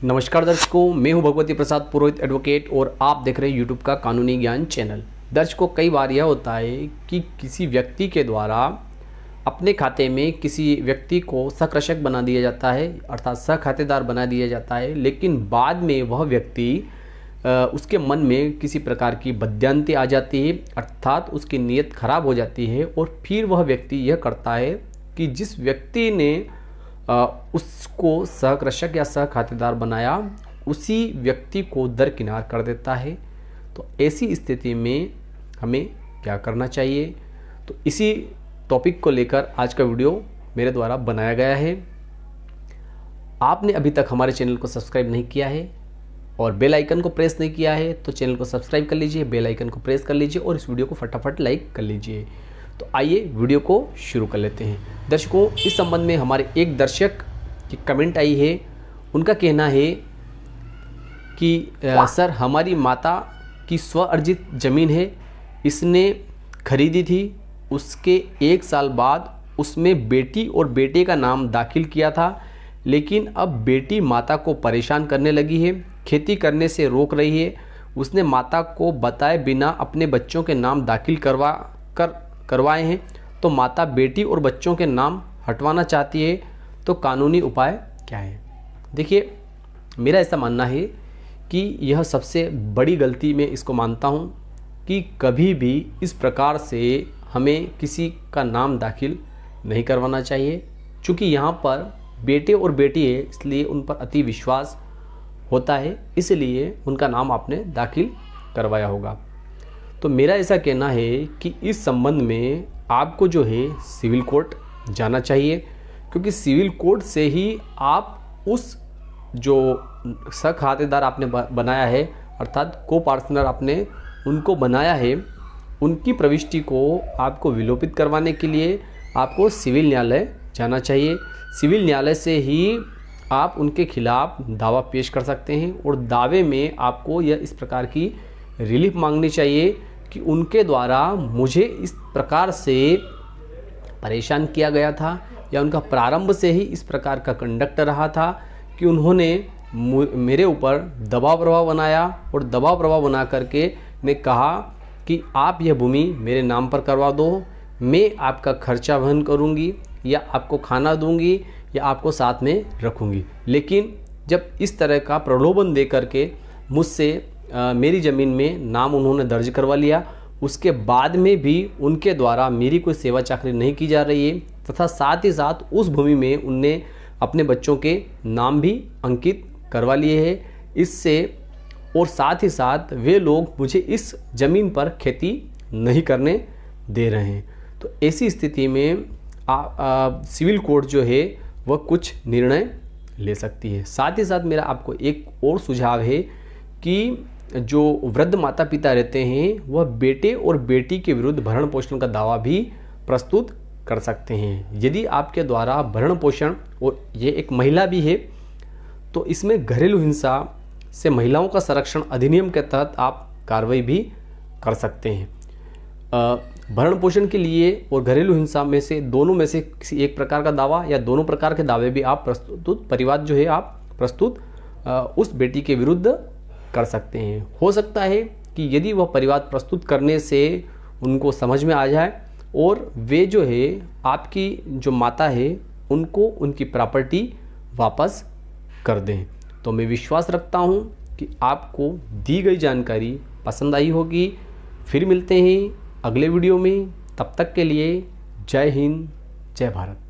नमस्कार दर्शकों, मैं हूं भगवती प्रसाद पुरोहित एडवोकेट और आप देख रहे हैं यूट्यूब का कानूनी ज्ञान चैनल। दर्शकों, कई बार यह होता है कि किसी व्यक्ति के द्वारा अपने खाते में किसी व्यक्ति को सकृशक बना दिया जाता है, अर्थात सहखातेदार बना दिया जाता है, लेकिन बाद में वह व्यक्ति उसके मन में किसी प्रकार की बदयांती आ जाती है, अर्थात उसकी नीयत खराब हो जाती है और फिर वह व्यक्ति यह करता है कि जिस व्यक्ति ने उसको सहकृशक या सहखातेदार बनाया उसी व्यक्ति को दरकिनार कर देता है। तो ऐसी स्थिति में हमें क्या करना चाहिए, तो इसी टॉपिक को लेकर आज का वीडियो मेरे द्वारा बनाया गया है। आपने अभी तक हमारे चैनल को सब्सक्राइब नहीं किया है और बेल आइकन को प्रेस नहीं किया है तो चैनल को सब्सक्राइब कर लीजिए, बेल आइकन को प्रेस कर लीजिए और इस वीडियो को फटाफट लाइक कर लीजिए। तो आइए वीडियो को शुरू कर लेते हैं। दर्शकों, इस संबंध में हमारे एक दर्शक की कमेंट आई है। उनका कहना है कि सर, हमारी माता की स्व अर्जित ज़मीन है, इसने खरीदी थी, उसके 1 साल बाद उसमें बेटी और बेटे का नाम दाखिल किया था, लेकिन अब बेटी माता को परेशान करने लगी है, खेती करने से रोक रही है। उसने माता को बताए बिना अपने बच्चों के नाम दाखिल करवाए हैं, तो माता बेटी और बच्चों के नाम हटवाना चाहती है, तो कानूनी उपाय क्या है। देखिए, मेरा ऐसा मानना है कि यह सबसे बड़ी गलती मैं इसको मानता हूँ कि कभी भी इस प्रकार से हमें किसी का नाम दाखिल नहीं करवाना चाहिए, क्योंकि यहाँ पर बेटे और बेटी है, इसलिए उन पर अति विश्वास होता है, इसलिए उनका नाम आपने दाखिल करवाया होगा। तो मेरा ऐसा कहना है कि इस संबंध में आपको जो है सिविल कोर्ट जाना चाहिए, क्योंकि सिविल कोर्ट से ही आप उस जो सहखातेदार आपने बनाया है, अर्थात को पार्टनर आपने उनको बनाया है, उनकी प्रविष्टि को आपको विलोपित करवाने के लिए आपको सिविल न्यायालय जाना चाहिए। सिविल न्यायालय से ही आप उनके खिलाफ दावा पेश कर सकते हैं और दावे में आपको यह इस प्रकार की रिलीफ मांगनी चाहिए कि उनके द्वारा मुझे इस प्रकार से परेशान किया गया था या उनका प्रारंभ से ही इस प्रकार का कंडक्ट रहा था कि उन्होंने मेरे ऊपर दबाव प्रभाव बनाया और दबाव प्रभाव बना करके ने कहा कि आप यह भूमि मेरे नाम पर करवा दो, मैं आपका खर्चा वहन करूंगी या आपको खाना दूंगी या आपको साथ में रखूंगी। लेकिन जब इस तरह का प्रलोभन दे करके मुझसे मेरी ज़मीन में नाम उन्होंने दर्ज करवा लिया, उसके बाद में भी उनके द्वारा मेरी कोई सेवा चाकरी नहीं की जा रही है, तथा साथ ही साथ उस भूमि में उनने अपने बच्चों के नाम भी अंकित करवा लिए हैं इससे, और साथ ही साथ वे लोग मुझे इस ज़मीन पर खेती नहीं करने दे रहे हैं। तो ऐसी स्थिति में सिविल कोर्ट जो है वह कुछ निर्णय ले सकती है। साथ ही साथ मेरा आपको एक और सुझाव है कि जो वृद्ध माता पिता रहते हैं वह बेटे और बेटी के विरुद्ध भरण पोषण का दावा भी प्रस्तुत कर सकते हैं। यदि आपके द्वारा भरण पोषण, और ये एक महिला भी है, तो इसमें घरेलू हिंसा से महिलाओं का संरक्षण अधिनियम के तहत आप कार्रवाई भी कर सकते हैं। भरण पोषण के लिए और घरेलू हिंसा में से दोनों में से किसी एक प्रकार का दावा या दोनों प्रकार के दावे भी आप परिवाद जो है आप प्रस्तुत उस बेटी के विरुद्ध कर सकते हैं। हो सकता है कि यदि वह परिवाद प्रस्तुत करने से उनको समझ में आ जाए और वे जो है आपकी जो माता है उनको उनकी प्रॉपर्टी वापस कर दें। तो मैं विश्वास रखता हूं कि आपको दी गई जानकारी पसंद आई होगी। फिर मिलते हैं अगले वीडियो में, तब तक के लिए जय हिंद, जय भारत।